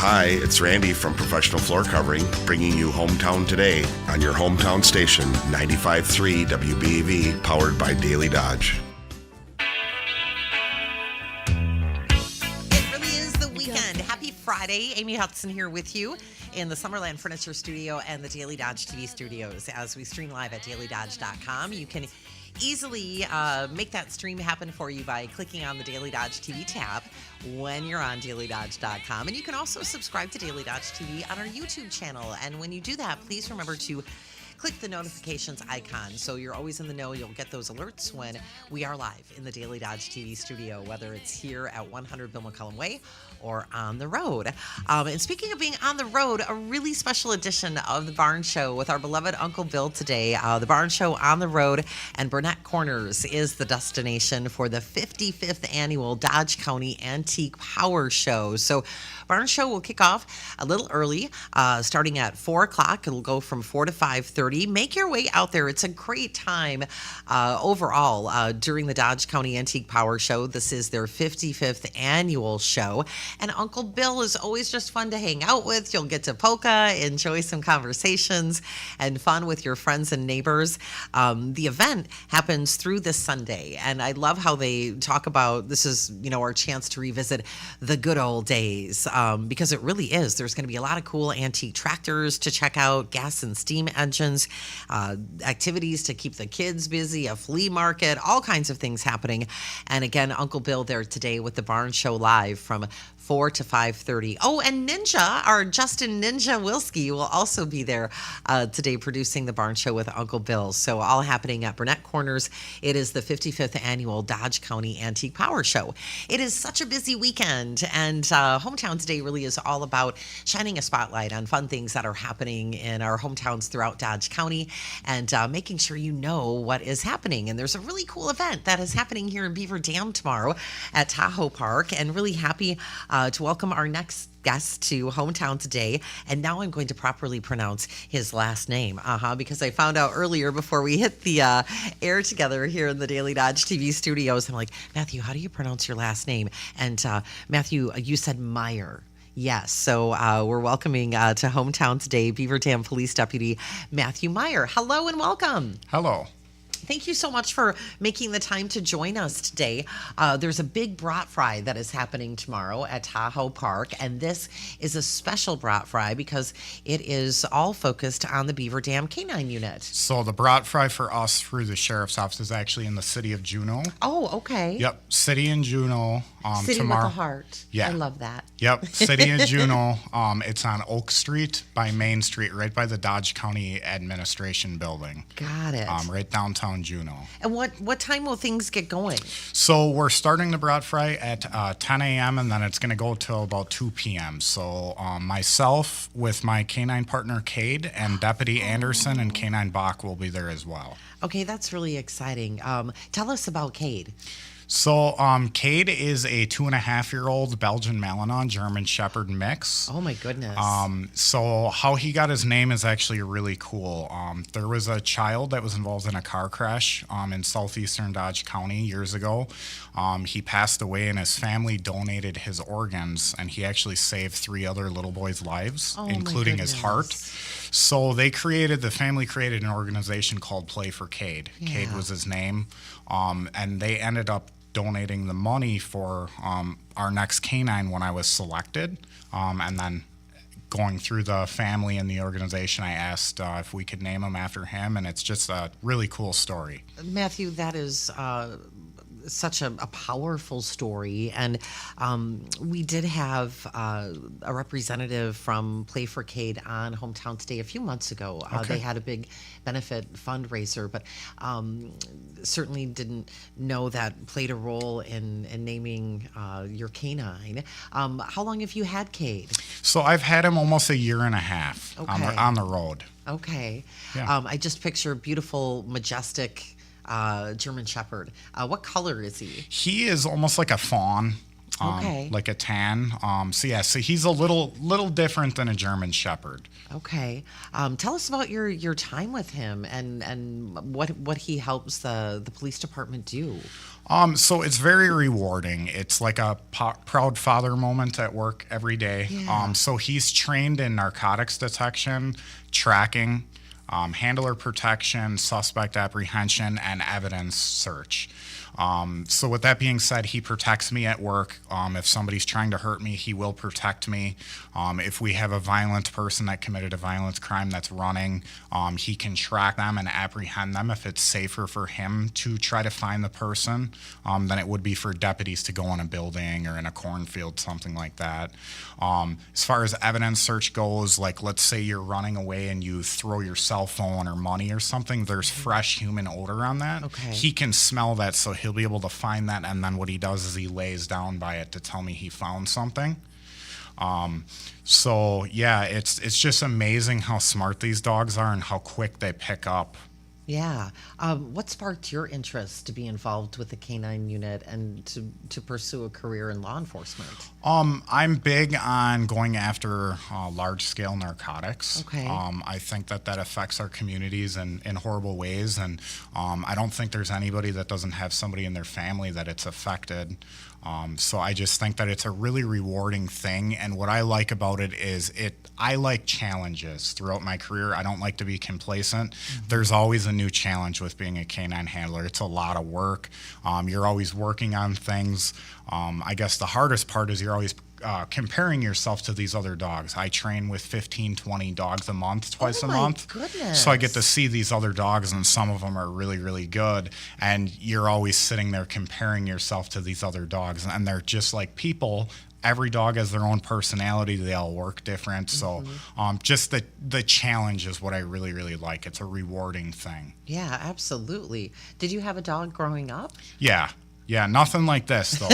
Hi, it's Randy from Professional Floor Covering, bringing you Hometown Today on your hometown station, 95.3 WBEV, powered by Daily Dodge. It really is the weekend. Happy Friday. Amy Hudson here with you in the Summerland Furniture Studio and the Daily Dodge TV studios as we stream live at dailydodge.com. You can easily make that stream happen for you by clicking on the Daily Dodge TV tab when you're on dailydodge.com. And you can also subscribe to Daily Dodge TV on our YouTube channel. And when you do that, please remember to click the notifications icon so you're always in the know. You'll get those alerts when we are live in the Daily Dodge TV studio, whether it's here at 100 Bill McCullum Way or on the road. And speaking of being on the road, a really special edition of the Barn Show with our beloved Uncle Bill today. The Barn Show on the road, and Burnett Corners is the destination for the 55th annual Dodge County Antique Power Show. So Barn Show will kick off a little early, starting at 4 o'clock. It'll go from 4 to 5:30. Make your way out there. It's a great time overall during the Dodge County Antique Power Show. This is their 55th annual show. And Uncle Bill is always just fun to hang out with. You'll get to polka, enjoy some conversations, and fun with your friends and neighbors. The event happens through this Sunday, and I love how they talk about this is, our chance to revisit the good old days, because it really is. There's going to be a lot of cool antique tractors to check out, gas and steam engines, activities to keep the kids busy, a flea market, all kinds of things happening. And again, Uncle Bill there today with the Barn Show live from 4 to 5:30. Oh, and Ninja, our Justin Ninja Wilski, will also be there today producing the Barn Show with Uncle Bill. So all happening at Burnett Corners. It is the 55th annual Dodge County Antique Power Show. It is such a busy weekend, and Hometown Today really is all about shining a spotlight on fun things that are happening in our hometowns throughout Dodge County and making sure you know what is happening. And there's a really cool event that is happening here in Beaver Dam tomorrow at Tahoe Park, and really happy to welcome our next guest to Hometown Today. And now I'm going to properly pronounce his last name, because I found out earlier before we hit the air together here in the Daily Dodge TV studios. I'm like, Matthew, how do you pronounce your last name? And Matthew, you said Meyer. Yes, so we're welcoming to Hometown Today Beaver Dam Police Deputy Matthew Meyer. Hello and welcome. Hello. Thank you so much for making the time to join us today. There's a big brat fry that is happening tomorrow at Tahoe Park, and this is a special brat fry because it is all focused on the Beaver Dam K9 unit. So the brat fry for us through the sheriff's office is actually in the city of Juneau. Oh, okay. Yep, city in Juneau. City tomorrow. with a heart. Yeah. I love that. Yep, city in Juneau. It's on Oak Street by Main Street, right by the Dodge County Administration Building. Got it. Right downtown Juneau. And what time will things get going? So we're starting the brat fry at 10 a.m. and then it's going to go till about 2 p.m. So myself with my K9 partner Cade and Deputy Anderson and K9 Bach will be there as well. Okay, that's really exciting. Tell us about Cade. So, Cade is a 2.5-year-old Belgian Malinois German Shepherd mix. Oh my goodness. So how he got his name is actually really cool. There was a child that was involved in a car crash in southeastern Dodge County years ago. He passed away and his family donated his organs, and he actually saved 3 other little boys' lives, including his heart. So the family created an organization called Play for Cade. Yeah. Cade was his name. And they ended up donating the money for our next K9 when I was selected. And then going through the family and the organization, I asked if we could name him after him. And it's just a really cool story. Matthew, that is such a powerful story. And we did have a representative from Play for Cade on Hometown Today a few months ago. Okay. They had a big benefit fundraiser, but certainly didn't know that played a role in naming your canine. How long have you had Cade? So I've had him almost a year and a half on the road. Okay. Yeah. I just picture beautiful, majestic German Shepherd. What color is he? He is almost like a fawn. Okay. like a tan. So he's a little different than a German Shepherd. Okay. Tell us about your time with him and what he helps the police department do. So it's very rewarding. It's like a proud father moment at work every day. Yeah. So he's trained in narcotics detection, tracking, handler protection, suspect apprehension, and evidence search. So with that being said, he protects me at work. If somebody's trying to hurt me, he will protect me. If we have a violent person that committed a violent crime that's running, he can track them and apprehend them if it's safer for him to try to find the person than it would be for deputies to go in a building or in a cornfield, something like that. As far as evidence search goes, like let's say you're running away and you throw your cell phone or money or something, there's fresh human odor on that. Okay. He can smell that, so he'll be able to find that, and then what he does is he lays down by it to tell me he found something. So yeah, it's just amazing how smart these dogs are and how quick they pick up. Yeah. What sparked your interest to be involved with the K9 unit and to pursue a career in law enforcement? I'm big on going after large-scale narcotics. Okay. I think that affects our communities in horrible ways, and I don't think there's anybody that doesn't have somebody in their family that it's affected. So I just think that it's a really rewarding thing, and what I like about it is I like challenges throughout my career. I don't like to be complacent. Mm-hmm. There's always a new challenge with being a canine handler. It's a lot of work. You're always working on things. I guess the hardest part is you're always comparing yourself to these other dogs. I train with 15, 20 dogs a month, twice a month. Goodness. So I get to see these other dogs, and some of them are really, really good. And you're always sitting there comparing yourself to these other dogs. And they're just like people. Every dog has their own personality. They all work different. So just the challenge is what I really, really like. It's a rewarding thing. Yeah, absolutely. Did you have a dog growing up? Yeah, nothing like this though.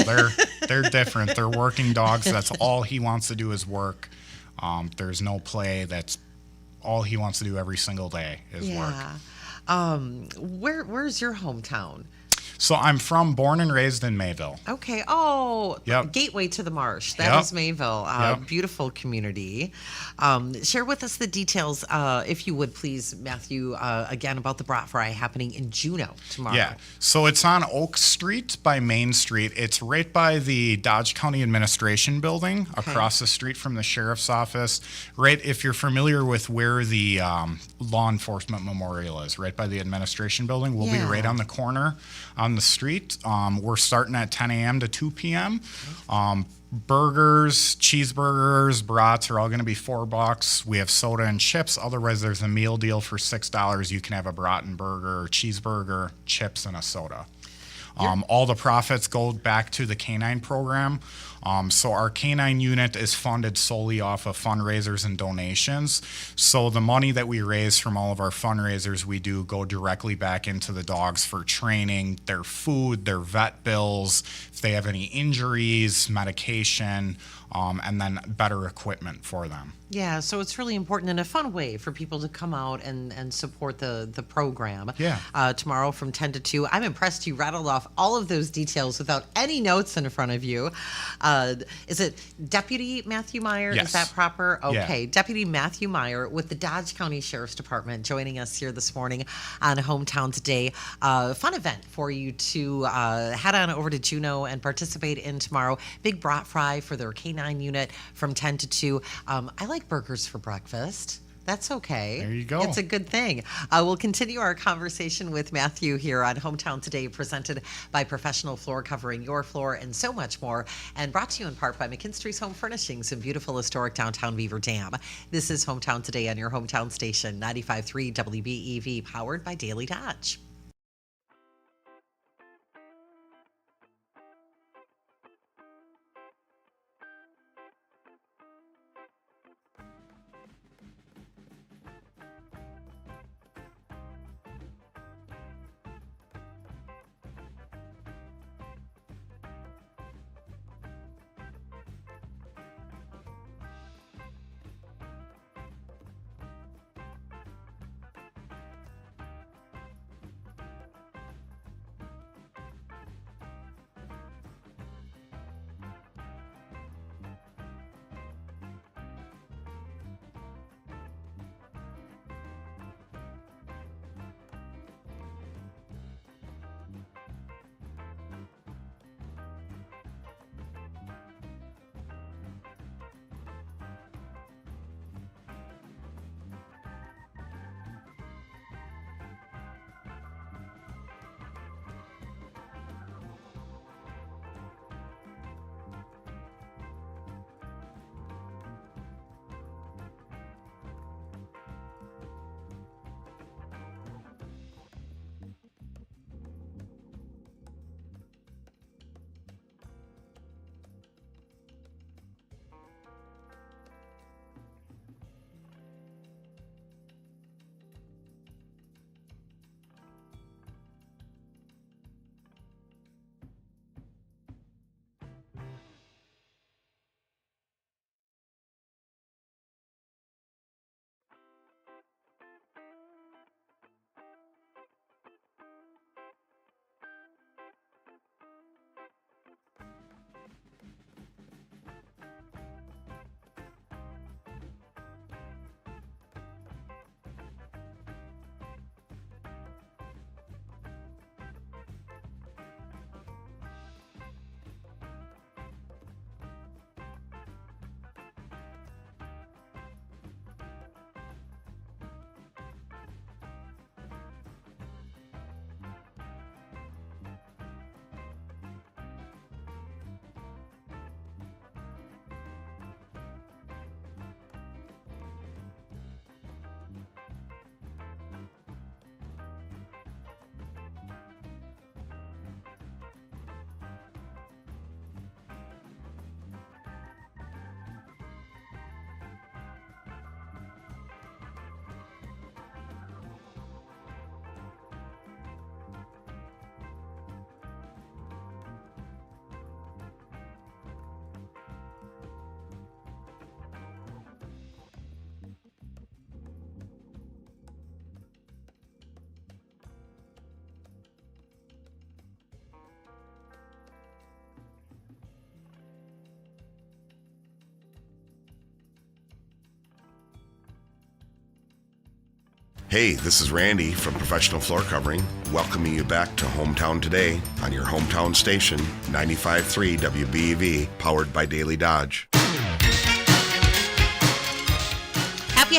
They're different. They're working dogs. That's all he wants to do is work. There's no play. That's all he wants to do every single day is work. Where's your hometown? So I'm born and raised in Mayville. Okay. Oh, Yep. Gateway to the Marsh. That is Mayville. Yep. Beautiful community. Share with us the details, if you would, please, Matthew, again, about the Brat Fry happening in Juneau tomorrow. Yeah. So it's on Oak Street by Main Street. It's right by the Dodge County Administration Building, across the street from the sheriff's office. Right, if you're familiar with where the law enforcement memorial is, right by the administration building, we'll be right on the corner on the street. We're starting at 10 a.m. to 2 p.m. Burgers, cheeseburgers, brats are all going to be $4. We have soda and chips. Otherwise, there's a meal deal for $6. You can have a brat and burger, or cheeseburger, chips, and a soda. All the profits go back to the K9 program. So our K9 unit is funded solely off of fundraisers and donations. So the money that we raise from all of our fundraisers, we do go directly back into the dogs for training, their food, their vet bills, if they have any injuries, medication, and then better equipment for them. Yeah, so it's really important in a fun way for people to come out and support the program. Yeah. Tomorrow from 10 to 2. I'm impressed you rattled off all of those details without any notes in front of you. Is it Deputy Matthew Meyer? Yes. Is that proper? Okay. Yeah. Deputy Matthew Meyer with the Dodge County Sheriff's Department joining us here this morning on Hometown Today. Fun event for you to head on over to Juneau and participate in tomorrow. Big brat fry for their K9 unit from 10 to 2. I like burgers for breakfast. That's okay. There you go. It's a good thing. We'll continue our conversation with Matthew here on Hometown Today, presented by Professional Floor Covering Your Floor, and so much more, and brought to you in part by McKinstry's Home Furnishings in beautiful historic downtown Beaver Dam. This is Hometown Today on your hometown station, 95.3 WBEV, powered by Daily Dodge. Hey, this is Randy from Professional Floor Covering, welcoming you back to Hometown Today on your hometown station, 95.3 WBEV, powered by Daily Dodge.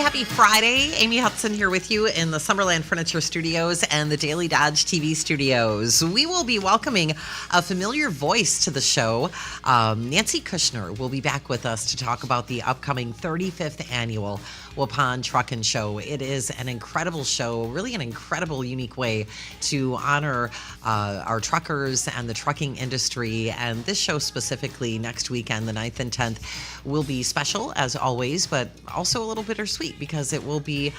Happy Friday. Amy Hudson here with you in the Summerland Furniture Studios and the Daily Dodge TV Studios. We will be welcoming a familiar voice to the show. Nancy Kushner will be back with us to talk about the upcoming 35th annual Waupun Truckin' Show. It is an incredible show, really an incredible, unique way to honor our truckers and the trucking industry. And this show specifically next weekend, the 9th and 10th, will be special as always, but also a little bittersweet because it will be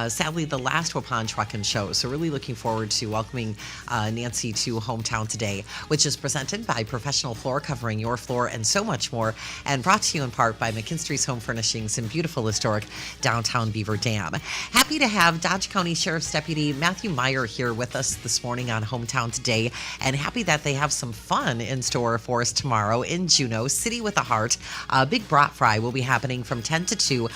sadly the last Waupun Truckin' Show. So really looking forward to welcoming Nancy to Hometown Today, which is presented by Professional Floor Covering, your floor and so much more, and brought to you in part by McKinstry's Home Furnishings in beautiful historic downtown Beaver Dam. Happy to have Dodge County Sheriff's Deputy Matthew Meyer here with us this morning on Hometown Today, and happy that they have some fun in store for us tomorrow in Juneau, City with a Heart. Big brat fry will be happening from 10 to 2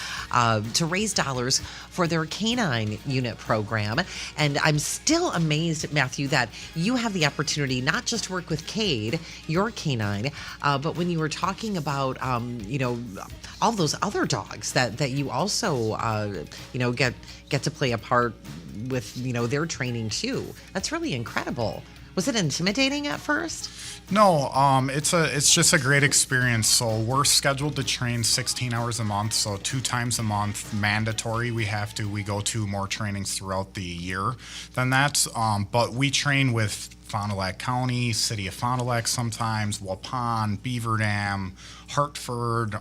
to raise dollars for their K9 unit program. And I'm still amazed, Matthew, that you have the opportunity not just to work with Cade, your K9, but when you were talking about, all those other dogs that you also, get to play a part with, their training too. That's really incredible. Was it intimidating at first? No, it's just a great experience. So we're scheduled to train 16 hours a month, so 2 times a month, mandatory. We go to more trainings throughout the year than that. But we train with Fond du Lac County, City of Fond du Lac sometimes, Waupun, Beaver Dam, Hartford,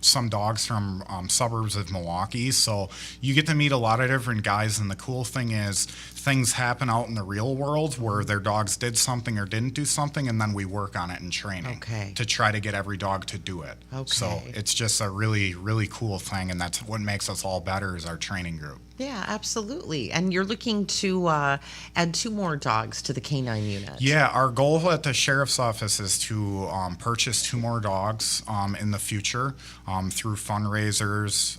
some dogs from suburbs of Milwaukee. So you get to meet a lot of different guys, and the cool thing is things happen out in the real world where their dogs did something or didn't do something, and then we work on it in training to try to get every dog to do it. So it's just a really, really cool thing, and that's what makes us all better is our training group. Yeah, absolutely. And you're looking to add 2 more dogs to the K9 unit. Yeah, our goal at the Sheriff's Office is to purchase 2 more dogs in the future through fundraisers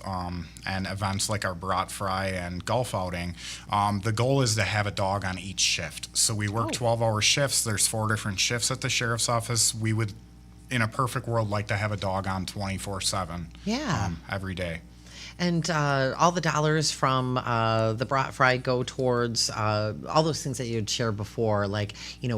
and events like our brat fry and golf outing. The goal is to have a dog on each shift. So we work 12-hour shifts. There's 4 different shifts at the Sheriff's Office. We would, in a perfect world, like to have a dog on 24/7 every day. And all the dollars from the brat fry go towards all those things that you had shared before, like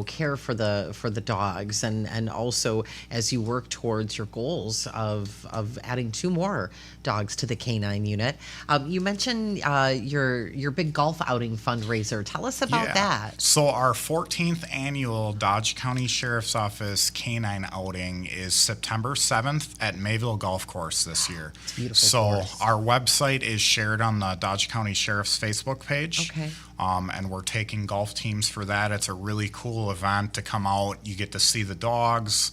care for the dogs, and also as you work towards your goals of adding 2 more dogs to the K9 unit. You mentioned your big golf outing fundraiser. Tell us about that. So our 14th annual Dodge County Sheriff's Office K9 outing is September 7th at Mayville Golf Course this year. It's a beautiful So course. our website is shared on the Dodge County Sheriff's Facebook page. Okay. And we're taking golf teams for that. It's a really cool event to come out. You get to see the dogs.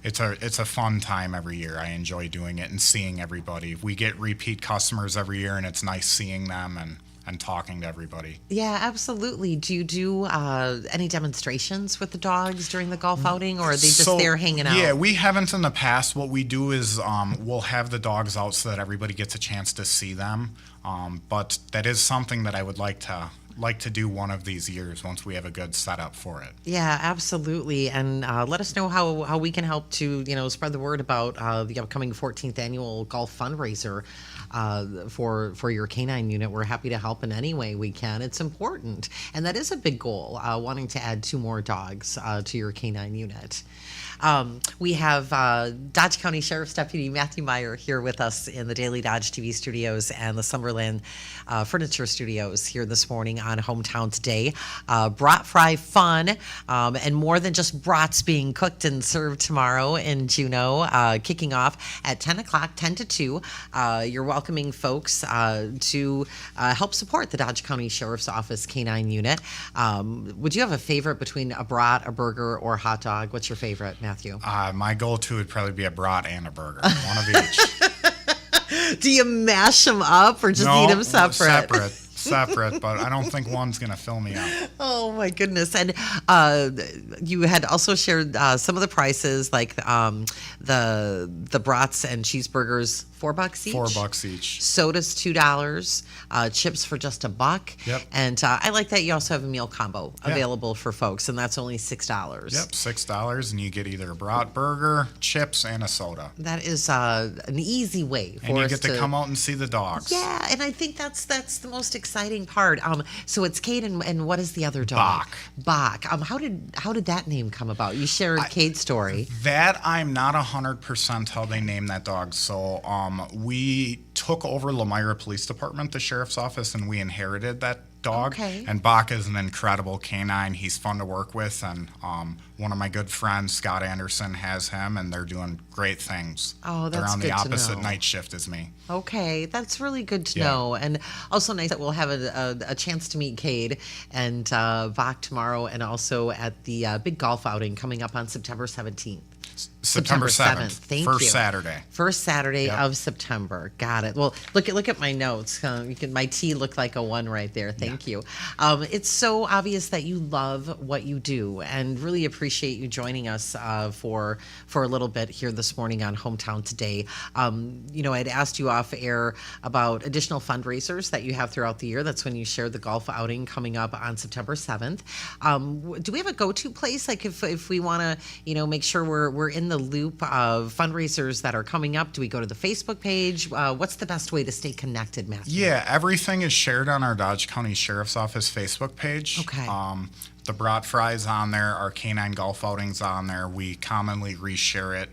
It's a fun time every year. I enjoy doing it and seeing everybody. We get repeat customers every year, and it's nice seeing them and talking to everybody. Yeah, absolutely. Do you do any demonstrations with the dogs during the golf outing, or are they just there hanging out? Yeah, we haven't in the past. What we do is we'll have the dogs out so that everybody gets a chance to see them. But that is something that I would like to do one of these years once we have a good setup for it. Yeah, absolutely. And let us know how we can help to spread the word about the upcoming 14th annual golf fundraiser for your K9 unit. We're happy to help in any way we can. It's important, and that is a big goal, wanting to add 2 more dogs to your K9 unit. We have Dodge County Sheriff's Deputy Matthew Meyer here with us in the Daily Dodge TV studios and the Summerland Furniture Studios here this morning on Hometown Today. Brat fry fun, and more than just brats being cooked and served tomorrow in Juneau, kicking off at 10 o'clock, 10 to 2. You're welcoming folks to help support the Dodge County Sheriff's Office K9 unit. Would you have a favorite between a brat, a burger, or a hot dog? What's your favorite, Matthew? My go-to would probably be a brat and a burger, one of each. Do you mash them up or just eat them separate? Separate, but I don't think one's going to fill me up. Oh, my goodness. And you had also shared some of the prices, like the brats and cheeseburgers, $4 each? $4 each. Sodas $2, chips for just $1. Yep. And I like that you also have a meal combo available for folks, and that's only $6. Yep, $6, and you get either a brat burger, chips, and a soda. That is an easy way for us to... And you get to come out and see the dogs. Yeah, and I think that's the most exciting part. So it's Cade, and what is the other dog? Bach. How did that name come about? You shared Cade's story. That I'm not 100% how they named that dog. So we took over Lemira Police Department, the sheriff's office, and we inherited that dog. Okay. And Bach is an incredible canine. He's fun to work with, and one of my good friends, Scott Anderson, has him, and they're doing great things. Oh, that's They're on good the to opposite know. night shift as me. Okay, that's really good to know, and also nice that we'll have a chance to meet Cade and Bach tomorrow, and also at the big golf outing coming up on September 17th. September 7th. Thank First you. Saturday. First Saturday of September. Got it. Well, look at my notes. My T looked like a 1 right there. Thank you. It's so obvious that you love what you do, and really appreciate you joining us for a little bit here this morning on Hometown Today. I'd asked you off air about additional fundraisers that you have throughout the year. That's when you shared the golf outing coming up on September 7th. Do we have a go-to place? Like if we want to, make sure we're in the loop of fundraisers that are coming up, do we go to the Facebook page? What's the best way to stay connected, Matthew? Yeah, everything is shared on our Dodge County Sheriff's Office Facebook page. Okay. The brat fries on there, our K9 golf outings on there. We commonly reshare it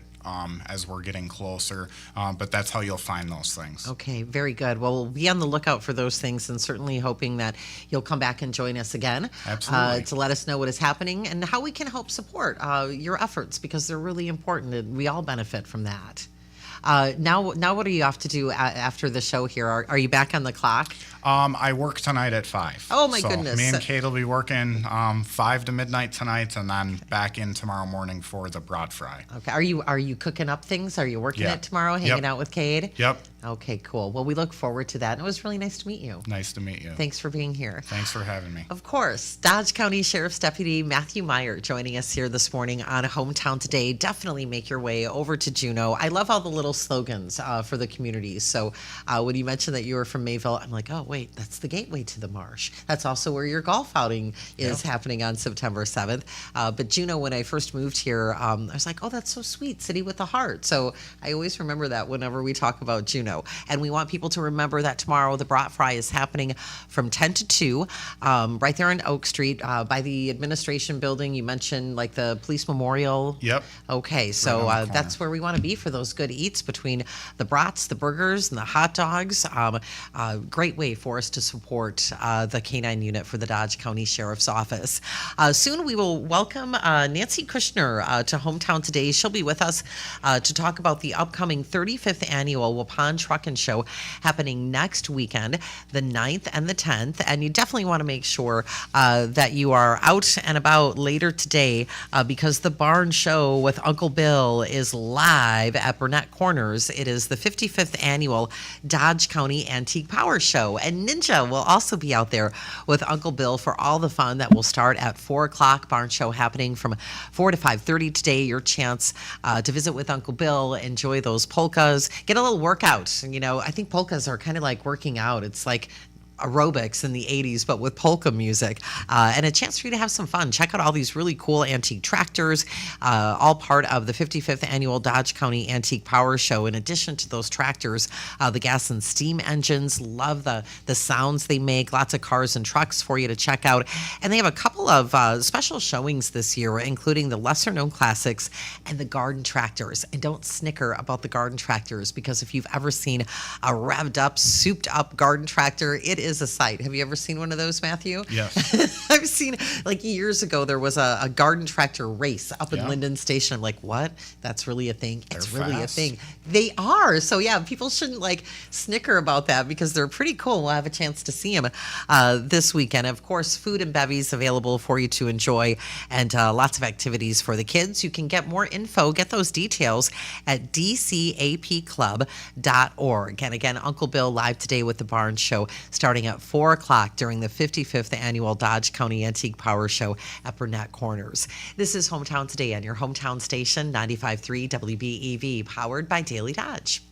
as we're getting closer, but that's how you'll find those things. Okay, very good. Well, we'll be on the lookout for those things, and certainly hoping that you'll come back and join us again. Absolutely. To let us know what is happening and how we can help support your efforts, because they're really important, and we all benefit from that. Now what are you off to do after the show here? Are you back on the clock? I work tonight at 5. Oh, my goodness. Me and Kate will be working 5 to midnight tonight, and then back in tomorrow morning for the brat fry. Okay. Are you cooking up things? Are you working it tomorrow, hanging Yep. out with Cade? Yep. Okay, cool. Well, we look forward to that. And it was really nice to meet you. Nice to meet you. Thanks for being here. Thanks for having me. Of course, Dodge County Sheriff's Deputy Matthew Meyer joining us here this morning on Hometown Today. Definitely make your way over to Juneau. I love all the little slogans for the communities. So when you mentioned that you were from Mayville, I'm like, oh, wait, that's the gateway to the marsh. That's also where your golf outing is happening on September 7th. But Juneau, when I first moved here, I was like, oh, that's so sweet, city with a heart. So I always remember that whenever we talk about Juneau. And we want people to remember that tomorrow the brat fry is happening from 10 to 2 right there on Oak Street by the administration building. You mentioned like the police memorial. Yep. Okay, so that's where we want to be for those good eats between the brats, the burgers, and the hot dogs. Great way for us to support the K9 unit for the Dodge County Sheriff's Office. Soon we will welcome Nancy Kushner to Hometown Today. She'll be with us to talk about the upcoming 35th annual Waupun Truck and Show happening next weekend, the 9th and the 10th. And you definitely want to make sure that you are out and about later today because the barn show with Uncle Bill is live at Burnett Corners. It is the 55th annual Dodge County Antique Power Show. And Ninja will also be out there with Uncle Bill for all the fun that will start at 4 o'clock. Barn show happening from 4 to 5:30 today. Your chance to visit with Uncle Bill, enjoy those polkas, get a little workout. I think polkas are kind of like working out. It's like aerobics in the 80s, but with polka music, and a chance for you to have some fun. Check out all these really cool antique tractors, all part of the 55th annual Dodge County Antique Power Show. In addition to those tractors, the gas and steam engines, love the sounds they make, lots of cars and trucks for you to check out. And they have a couple of special showings this year, including the lesser known classics and the garden tractors. And don't snicker about the garden tractors, because if you've ever seen a revved up, souped up garden tractor, it is a sight. Have you ever seen one of those, Matthew? Yes. I've seen, like years ago, there was a garden tractor race up in Linden Station. I'm like, what? That's really a thing? It's really fast. a thing. They are. So yeah, people shouldn't like snicker about that because they're pretty cool. We'll have a chance to see them this weekend. Of course, food and bevies available for you to enjoy, and lots of activities for the kids. You can get more info, get those details at dcapclub.org. And again, Uncle Bill live today with the Barn Show starting at 4 o'clock during the 55th annual Dodge County Antique Power Show at Burnett Corners. This is Hometown Today on your hometown station, 95.3 WBEV, powered by Daily Dodge.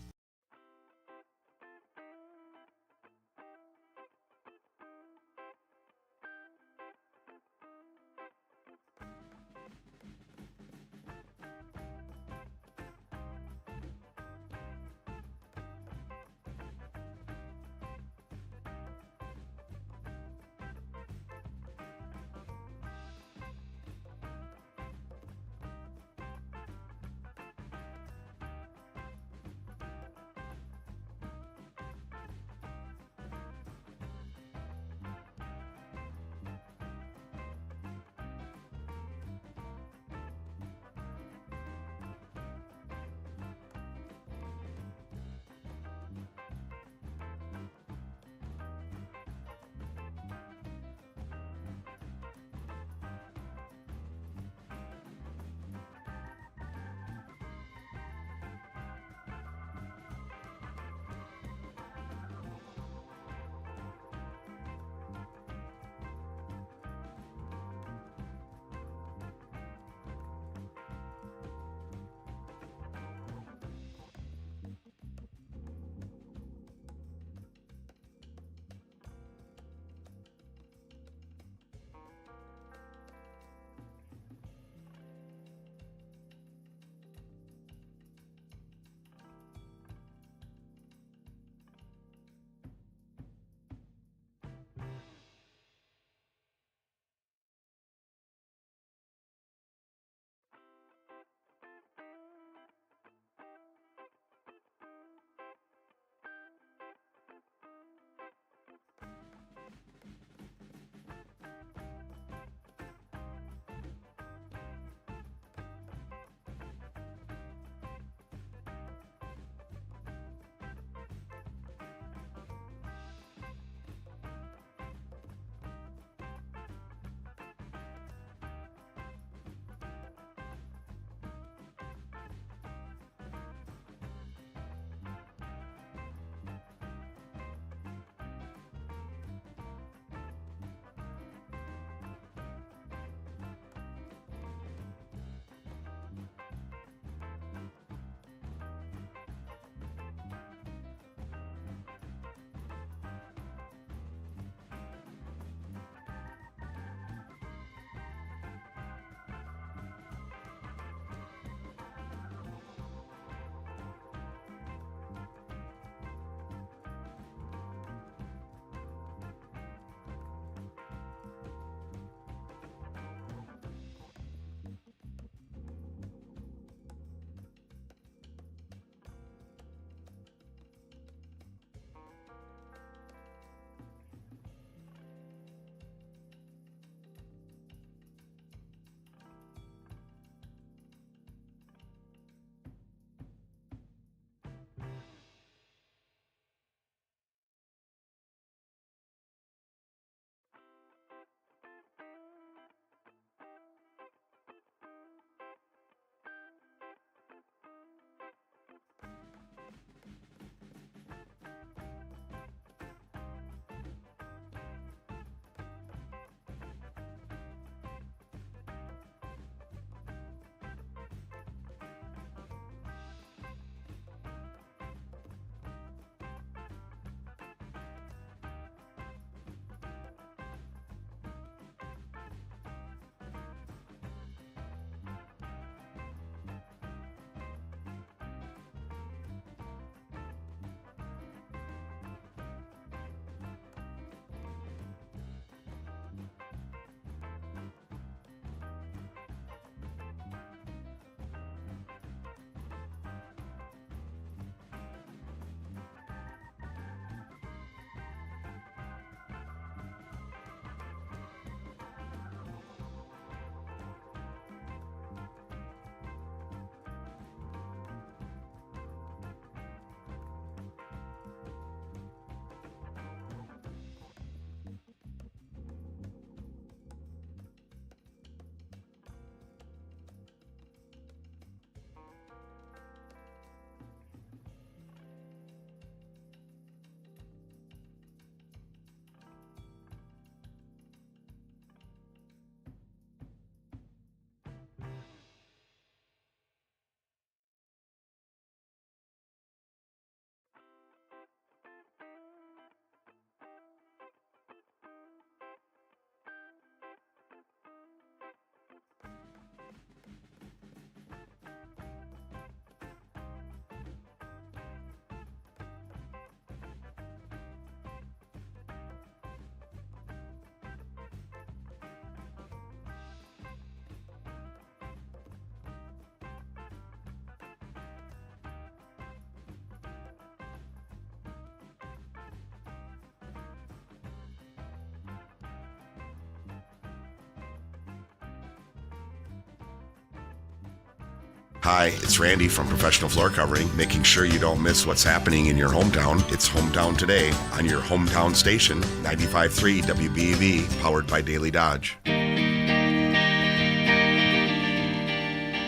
Hi, it's Randy from Professional Floor Covering, making sure you don't miss what's happening in your hometown. It's Hometown Today on your hometown station, 95.3 WBEV, powered by Daily Dodge.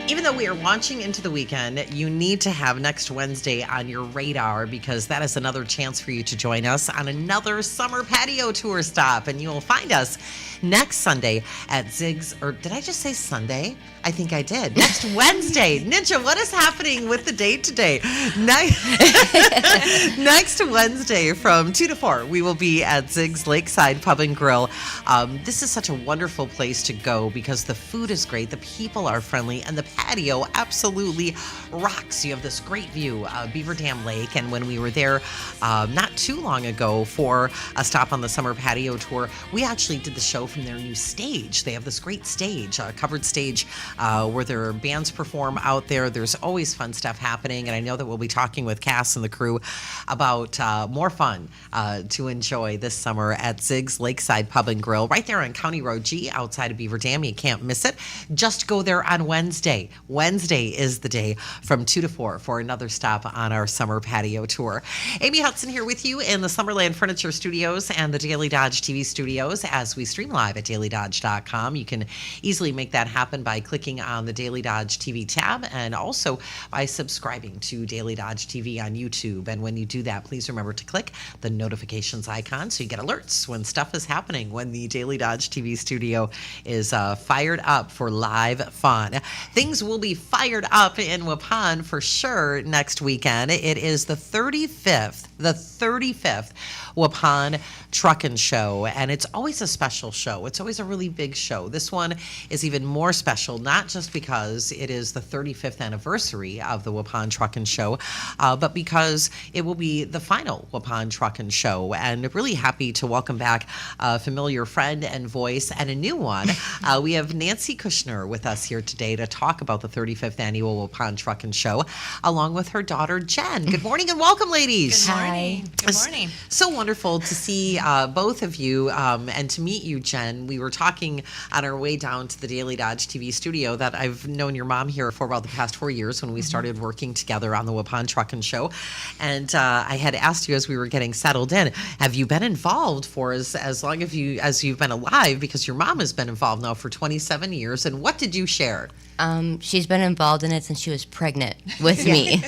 Even though we are launching into the weekend, you need to have next Wednesday on your radar because that is another chance for you to join us on another summer patio tour stop. And you will find us next Sunday at Zig's, or did I just say Sunday? I think I did. Next Wednesday. Ninja, what is happening with the date today? Next Wednesday from 2 to 4, we will be at Zig's Lakeside Pub and Grill. This is such a wonderful place to go because the food is great, the people are friendly, and the patio absolutely rocks. You have this great view of Beaver Dam Lake, and when we were there not too long ago for a stop on the summer patio tour, we actually did the show from their new stage. They have this great stage, a covered stage where their bands perform out there. There's always fun stuff happening, and I know that we'll be talking with Cass and the crew about more fun to enjoy this summer at Zig's Lakeside Pub and Grill, right there on County Road G outside of Beaver Dam. You can't miss it. Just go there on Wednesday. Wednesday is the day from 2 to 4 for another stop on our summer patio tour. Amy Hudson here with you in the Summerland Furniture Studios and the Daily Dodge TV studios as we stream live at dailydodge.com. You can easily make that happen by clicking on the Daily Dodge TV tab and also by subscribing to Daily Dodge TV on YouTube. And when you do that, please remember to click the notifications icon so you get alerts when stuff is happening, when the Daily Dodge TV studio is fired up for live fun. Things will be fired up in Waupun for sure next weekend. It is the 35th Waupun Truckin' Show, and it's always a special show. It's always a really big show. This one is even more special, not just because it is the 35th anniversary of the Waupun Truckin' Show, but because it will be the final Waupun Truckin' Show. And really happy to welcome back a familiar friend and voice and a new one. We have Nancy Kushner with us here today to talk about the 35th annual Waupun Truckin' Show, along with her daughter Jen. Good morning and welcome, ladies. Good morning. Good morning. So wonderful to see both of you and to meet you, Jen. We were talking on our way down to the Daily Dodge TV studio that I've known your mom here for about the past 4 years when we started working together on the Waupun Truckin' Show. And I had asked you as we were getting settled in, have you been involved for as long as you've been alive? Because your mom has been involved now for 27 years. And what did you share? She's been involved in it since she was pregnant with me.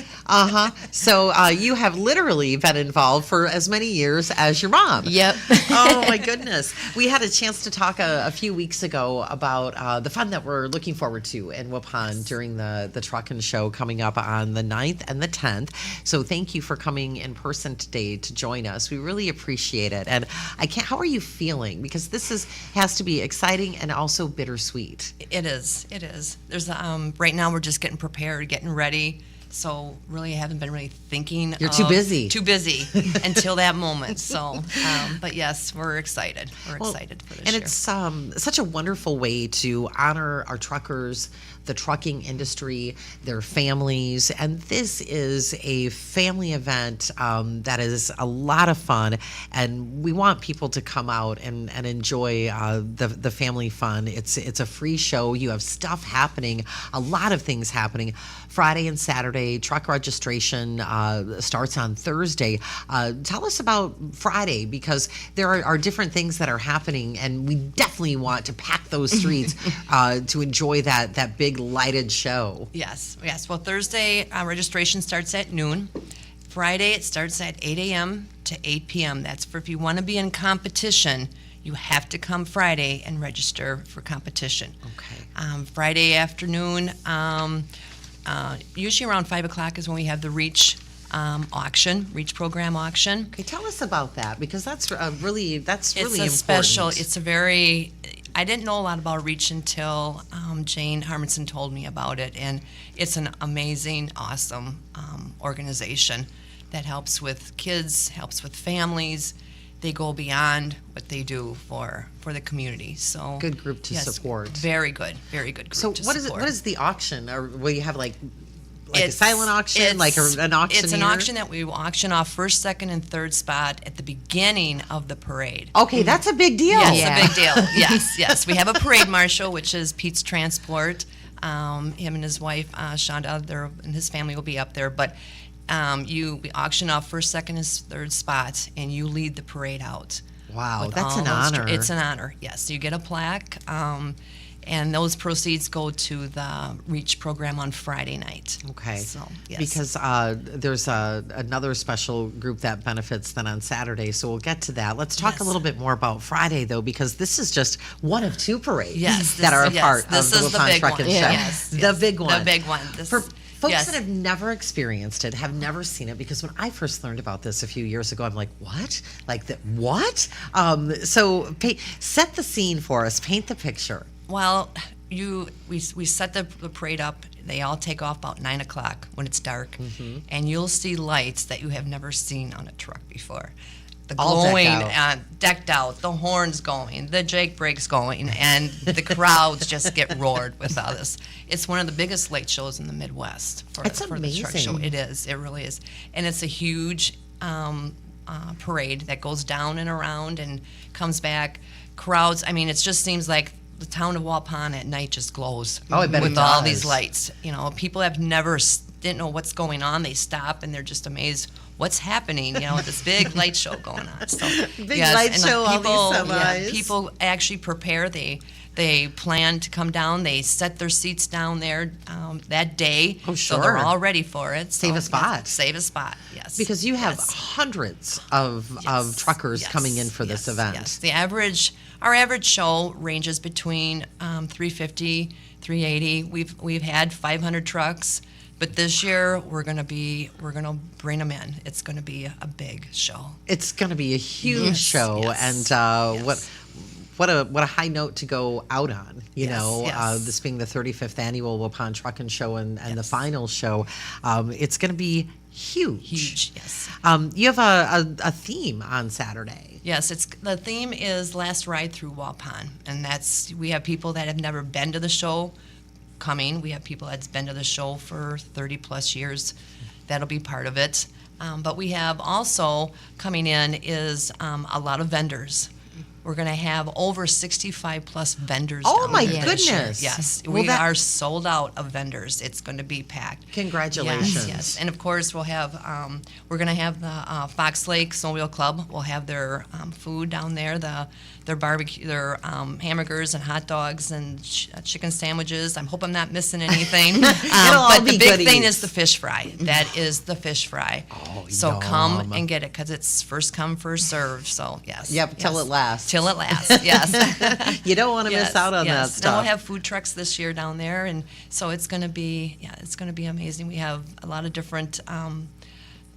So you have literally been involved for as many years as your mom. Yep. Oh my goodness. We had a chance to talk a few weeks ago about the fun that we're looking forward to in Waupun during the Truckin' Show coming up on the 9th and the 10th. So thank you for coming in person today to join us. We really appreciate it. And how are you feeling? Because this has to be exciting and also bittersweet. It is. There's right now we're just getting prepared, getting ready. So really, I haven't been really thinking. You're too busy. Too busy until that moment. So, but yes, we're excited. We're excited for this year. And it's such a wonderful way to honor our truckers, the trucking industry, their families. And this is a family event that is a lot of fun. And we want people to come out and enjoy the family fun. It's a free show. You have stuff happening, a lot of things happening. Friday and Saturday, truck registration starts on Thursday. Tell us about Friday, because there are different things that are happening, and we definitely want to pack those streets to enjoy that big lighted show. Yes. Well, Thursday registration starts at noon. Friday it starts at 8 a.m. to 8 p.m. That's for if you want to be in competition. You have to come Friday and register for competition. Okay. Friday afternoon. Usually around 5 o'clock is when we have the Reach program auction. Okay, tell us about that, because that's really important. Special. I didn't know a lot about Reach until Jane Harmonson told me about it, and it's an amazing, awesome organization that helps with kids, helps with families. They go beyond what they do for the community. So good group to support. Very good group to support. So what is the auction? Or will you have like a silent auction, like an auctioneer? It's an auction that we auction off first, second, and third spot at the beginning of the parade. Okay, that's a big deal. Yes, a big deal. Yes. We have a parade marshal, which is Pete's Transport. Him and his wife, Shonda, and his family will be up there. But we auction off first, second, and third spots, and you lead the parade out. Wow, with that's all an those honor. It's an honor, yes. You get a plaque, and those proceeds go to the REACH program on Friday night. Okay. So, yes. Because there's another special group that benefits then on Saturday, so we'll get to that. Let's talk a Yes. little bit more about Friday, though, because this is just one of two parades Yes, that are a yes, part this of the is the Waupun big Truck and one. Show. Yes, The yes. big one. The big one. For folks yes. that have never experienced it, have never seen it, because when I first learned about this a few years ago, I'm like, what? Like, what? So set the scene for us. Paint the picture. Well, we set the parade up. They all take off about 9 o'clock when it's dark, and you'll see lights that you have never seen on a truck before. The All decked glowing, out. decked out, the horns going, the Jake brakes going, and the crowds just get roared with all this. It's one of the biggest light shows in the Midwest for It's the truck show. amazing. It is. It really is, and it's a huge parade that goes down and around and comes back. Crowds. I mean, it just seems like the town of Waupun at night just glows Oh, I bet it with all does. these lights. You know, people have didn't know what's going on. They stop and they're just amazed. What's happening? You know, this big light show going on. So Big light and show, all these people, semis. people actually prepare. They plan to come down. They set their seats down there that day. Oh, So they're sure. all ready for it. Save So, a spot. yes, save a spot. Yes. Because you have Yes. hundreds of Yes, truckers yes, coming in for this yes, event. Yes. Our average show ranges between 350, 380. We've had 500 trucks, but this year we're gonna bring them in. It's gonna be a big show. It's going to be a huge Yes, show, yes, and yes. what a high note to go out on. You Yes, know, yes. this being the 35th annual Waupun Truck and Show and the Yes. final show, it's going to be huge. Huge, yes. You have a theme on Saturday. Yes, the theme is Last Ride Through Waupun, and we have people that have never been to the show coming. We have people that's been to the show for 30 plus years. That'll be part of it. But we have also coming in is a lot of vendors. We're going to have over 65 plus vendors. Oh, down my there this year. goodness. Yes, Well, we that- are sold out of vendors. It's going to be packed. Congratulations. Yes, yes. And of course, we'll have we're going to have the Fox Lake Snowmobile Club. We'll have their food down there, their barbecue, their hamburgers and hot dogs and chicken sandwiches. I hope I'm not missing anything. all But be the big thing goodies. is the fish fry. That is the fish fry. Oh, so yum. come and get it because it's first come, first served. So yes. Yep, till yes. it lasts. Till it lasts. Yes. You don't want to miss out on that And stuff. we'll have food trucks this year down there, and so it's going to be amazing. We have a lot of different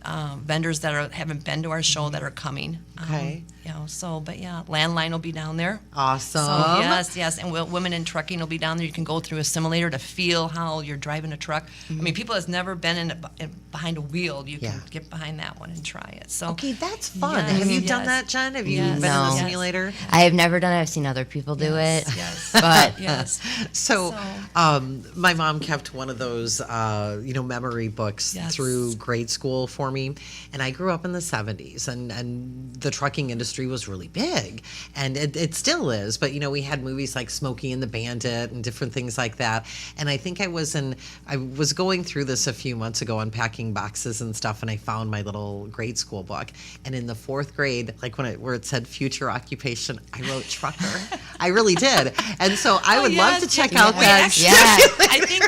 vendors that haven't been to our show that are coming. Okay. Landline will be down there. Awesome. So yes, and Women in Trucking will be down there. You can go through a simulator to feel how you're driving a truck. I mean, people that's never been behind a wheel, you can Yeah. get behind that one and try it. So Okay, that's fun. Yes, Have you done yes. that, Jen? Have you Yes. been in No. the Yes. simulator? I have never done it. I've seen other people do it. Yes. But Yes. So, my mom kept one of those, memory books Yes. through grade school for me, and I grew up in the '70s, and the trucking industry was really big, and it still is. But we had movies like Smokey and the Bandit and different things like that. And I think I was going through this a few months ago, unpacking boxes and stuff, and I found my little grade school book. And in the 4th grade, like where it said future occupation, I wrote trucker. I really did, and so I would love to check out that. I think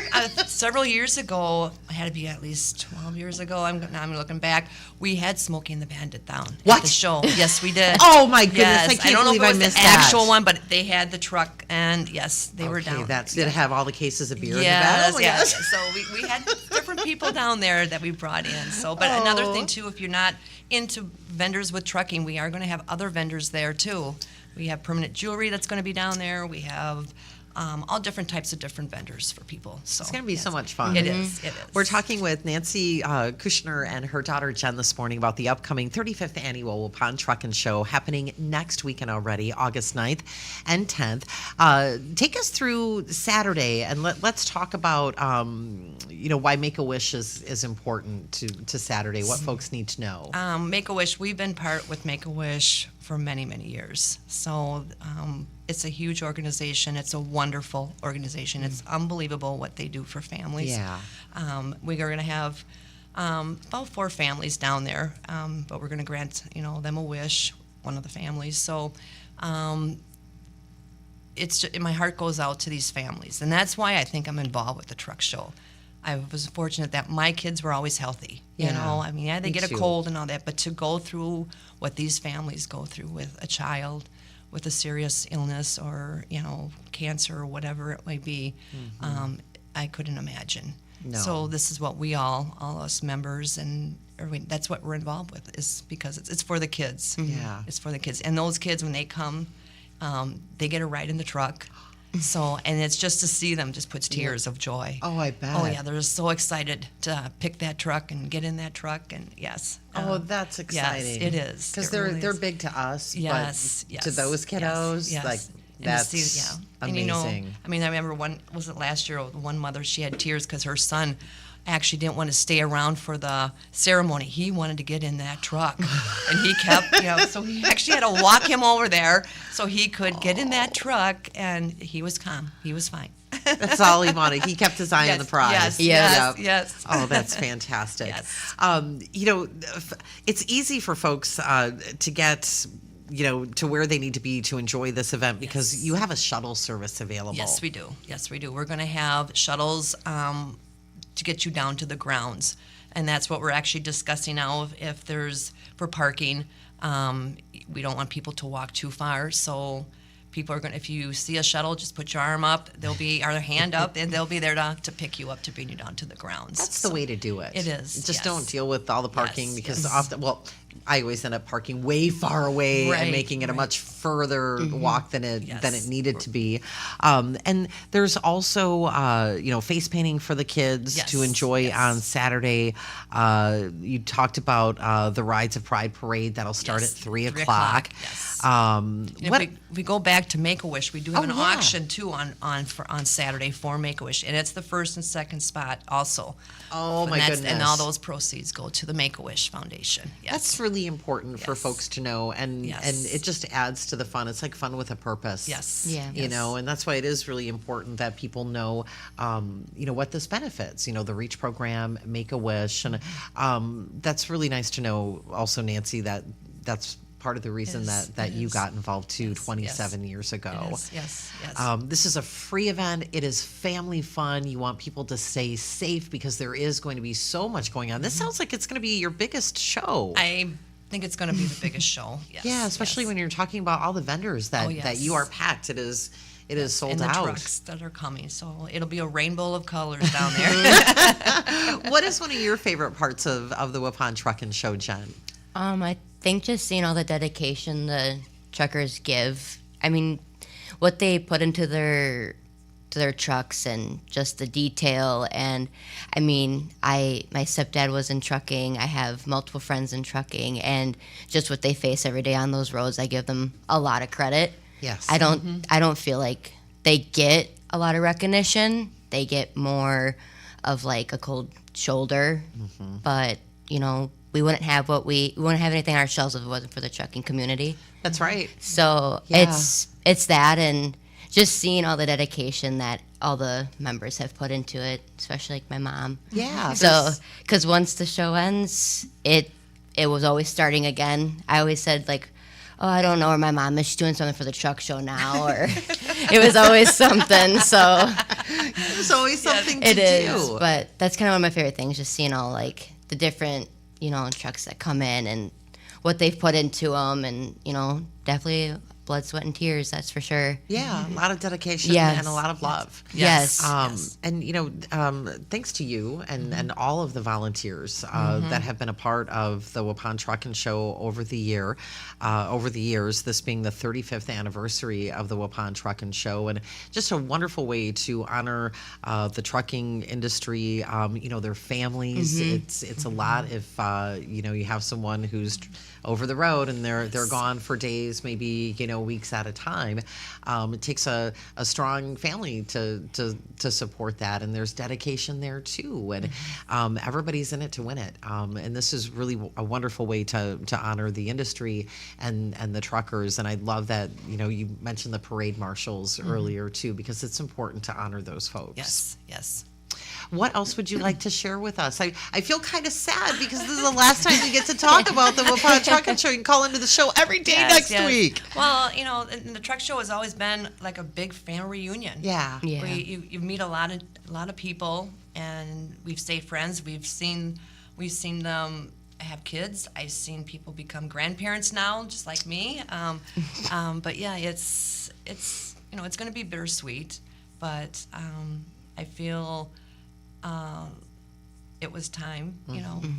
several years ago, it had to be at least 12 years ago. I'm looking back. We had Smokey and the Bandit down What? at the show. Yes, we did. Oh, my goodness, Yes. I can't don't know believe if I it was missed the that. actual one, but they had the truck, and yes, they were down. Did it have all the cases of beer Yes, in the yes. back? So we had different people down there that we brought in. So, but another Oh. thing too, if you're not into vendors with trucking, we are going to have other vendors there too. We have permanent jewelry that's going to be down there. We have all different types of different vendors for people. So It's going to be so yes. much fun. It is. It is. We're talking with Nancy Kushner and her daughter Jen this morning about the upcoming 35th annual Waupun Truck and Show happening next weekend already, August 9th and 10th. Take us through Saturday, and let's talk about why Make-A-Wish is important to Saturday, what folks need to know. Make-A-Wish, we've been part with Make-A-Wish for many, many years. So it's a huge organization. It's a wonderful organization. It's unbelievable what they do for families. Yeah. We are going to have about 4 families down there, but we're going to grant them a wish, one of the families. So it's just, my heart goes out to these families, and that's why I think I'm involved with the truck show. I was fortunate that my kids were always healthy. Yeah, I mean, yeah, they me get a too. cold and all that, but to go through what these families go through with a child with a serious illness or cancer or whatever it may be, I couldn't imagine. No. So this is what we all us members and that's what we're involved with, is because it's for the kids. Yeah. It's for the kids, and those kids when they come, they get a ride in the truck. So, and it's just to see them just puts tears of joy. Oh, I bet. Oh yeah, they're so excited to pick that truck and get in that truck, and yes. Oh, that's exciting. Yes, it is. Because It really they're is. big to us, Yes, but yes, to those kiddos, yes. like And to that's see, amazing. And I mean, I remember was it last year? One mother, she had tears because her son actually didn't want to stay around for the ceremony. He wanted to get in that truck, and he kept, so he actually had to walk him over there so he could get in that truck, and he was calm. He was fine. That's all he wanted. He kept his eye on the prize. Yes. Oh, that's fantastic. Yes. It's easy for folks to get, to where they need to be to enjoy this event because Yes. you have a shuttle service available. Yes, we do. Yes, we do. We're going to have shuttles to get you down to the grounds, and that's what we're actually discussing now. If there's for parking, we don't want people to walk too far, so people are going. If you see a shuttle, just put your arm up. They'll be our hand up, and they'll be there to pick you up to bring you down to the grounds. That's the way to do it. It is, Just yes. don't deal with all the parking Yes, because yes. often, I always end up parking way far away and Right, making it a right. much further walk than it Yes. needed to be. And there's also face painting for the kids Yes, to enjoy yes. on Saturday. You talked about the Rides of Pride parade that'll start Yes, at 3 3 o'clock. yes. What? If we go back to Make-A-Wish, we do have Oh, an yeah. auction too on Saturday for Make-A-Wish, and it's the first and second spot also. Oh, And my that's- And all goodness. those proceeds go to the Make-A-Wish Foundation. Yes. That's really important for Yes. folks to know, and Yes. it just adds to the fun. It's like fun with a purpose. Yes. Yeah. You know, and that's why it is really important that people know, what this benefits. The Reach program, Make a Wish, and that's really nice to know. Also, Nancy, that's part of the reason Yes, that it you is. got involved too, Yes, 27 years ago. It is. Yes. This is a free event. It is family fun. You want people to stay safe because there is going to be so much going on. This sounds like it's going to be your biggest show. I think it's going to be the biggest show. Yes. Yeah, especially yes. when you're talking about all the vendors that, Oh, yes. that you are packed. It is sold and the out. trucks that are coming. So it'll be a rainbow of colors down there. What is one of your favorite parts of the Waupun Truckin' Show, Jen? I think just seeing all the dedication the truckers give. I mean, what they put into their trucks and just the detail. And I mean, my stepdad was in trucking. I have multiple friends in trucking, and just what they face every day on those roads, I give them a lot of credit. Yes. I don't feel like they get a lot of recognition. They get more of like a cold shoulder. But we wouldn't have anything on our shelves if it wasn't for the trucking community. That's right. So Yeah. it's that, and just seeing all the dedication that all the members have put into it, especially like my mom. Yeah. So, because once the show ends, it was always starting again. I always said like, oh, I don't know where my mom is. She's doing something for the truck show now, or it was always something. So There's always something to it is. do. But that's kind of one of my favorite things, just seeing all like the different trucks that come in and what they've put into them, and definitely blood, sweat, and tears. That's for sure. Yeah, a lot of dedication Yes. and a lot of love. Yes. And thanks to you and all of the volunteers that have been a part of the Waupun Truckin' Show over the years. This being the 35th anniversary of the Waupun Truckin' Show, and just a wonderful way to honor the trucking industry. Their families. It's a lot if you have someone who's over the road and they're gone for days, maybe weeks at a time. It takes a strong family to support that, and there's dedication there too, and everybody's in it to win it. And this is really a wonderful way to honor the industry and the truckers. And I love that you mentioned the parade marshals earlier too, because it's important to honor those folks. Yes. What else would you like to share with us? I feel kind of sad because this is the last time we get to talk about the Waupun Trucking Show. You can call into the show every day next week. Well, and the truck show has always been like a big family reunion. Yeah. You meet a lot of people, and we've stayed friends. We've seen them have kids. I've seen people become grandparents now, just like me. But yeah, it's going to be bittersweet, but I feel it was time,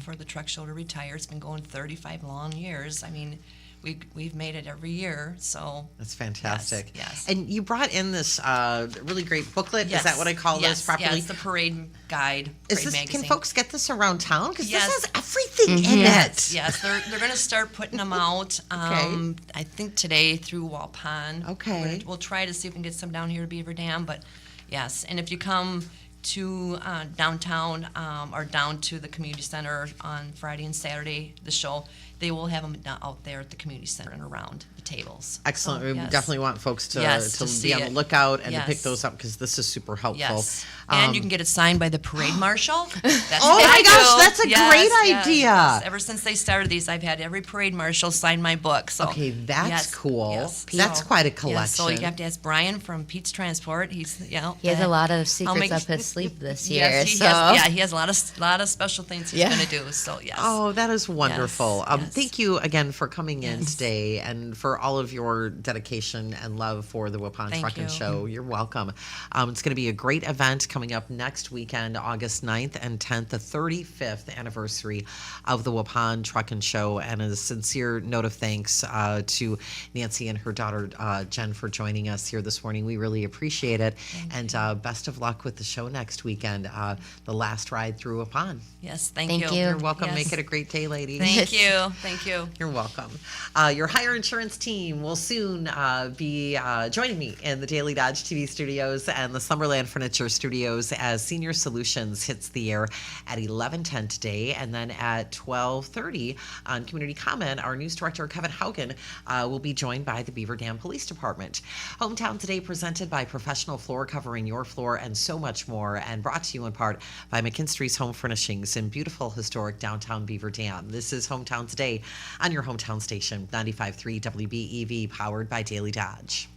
for the truck show to retire. It's been going 35 long years. I mean, we've made it every year, so that's fantastic. Yes. And you brought in this really great booklet. Yes. Is that what I call this properly? Yes, the parade guide, magazine. Can folks get this around town? Because this has everything in it. Yes, they're going to start putting them out. Okay. I think today through Waupun. Okay. We'll try to see if we can get some down here to Beaver Dam, but yes, and if you come to downtown or down to the community center on Friday and Saturday, the show, they will have them out there at the community center and around the tables. Excellent. So, We yes. definitely want folks to see be on the it. lookout and to pick Yes. those up, because this is super helpful. Yes. And you can get it signed by the parade marshal. That's Oh what my I gosh, do. that's a great idea. Yes. Ever since they started these, I've had every parade marshal sign my book. So Okay, that's yes, cool. yes. That's quite a Yes, collection. so you have to ask Brian from Pete's Transport. He has a lot of secrets make- up his sleeve this year. Yes, he has a lot of special things he's going to do. So yes. Oh, that is wonderful. Yes. Thank you again for coming in today and for all of your dedication and love for the Waupun Thank Trucking you. Show. You're welcome. It's going to be a great event coming up next weekend, August 9th and 10th, the 35th anniversary of the Waupun Trucking Show. And a sincere note of thanks to Nancy and her daughter Jen for joining us here this morning. We really appreciate it. And best of luck with the show next weekend, the last ride through Waupun. Yes, thank Thank you. you. You're welcome. Yes. Make it a great day, ladies. Thank you. Thank you. You're welcome. Your hire insurance team will soon be joining me in the Daily Dodge TV studios and the Summerland Furniture studios as Senior Solutions hits the air at 11:10 today, and then at 12:30 on Community Comment, our news director Kevin Haugen will be joined by the Beaver Dam Police Department. Hometown Today presented by Professional Floor Covering Your Floor and so much more, and brought to you in part by McKinstry's Home Furnishings in beautiful historic downtown Beaver Dam. This is Hometown Today on your hometown station, 95.3 WBEV, powered by Daily Dodge.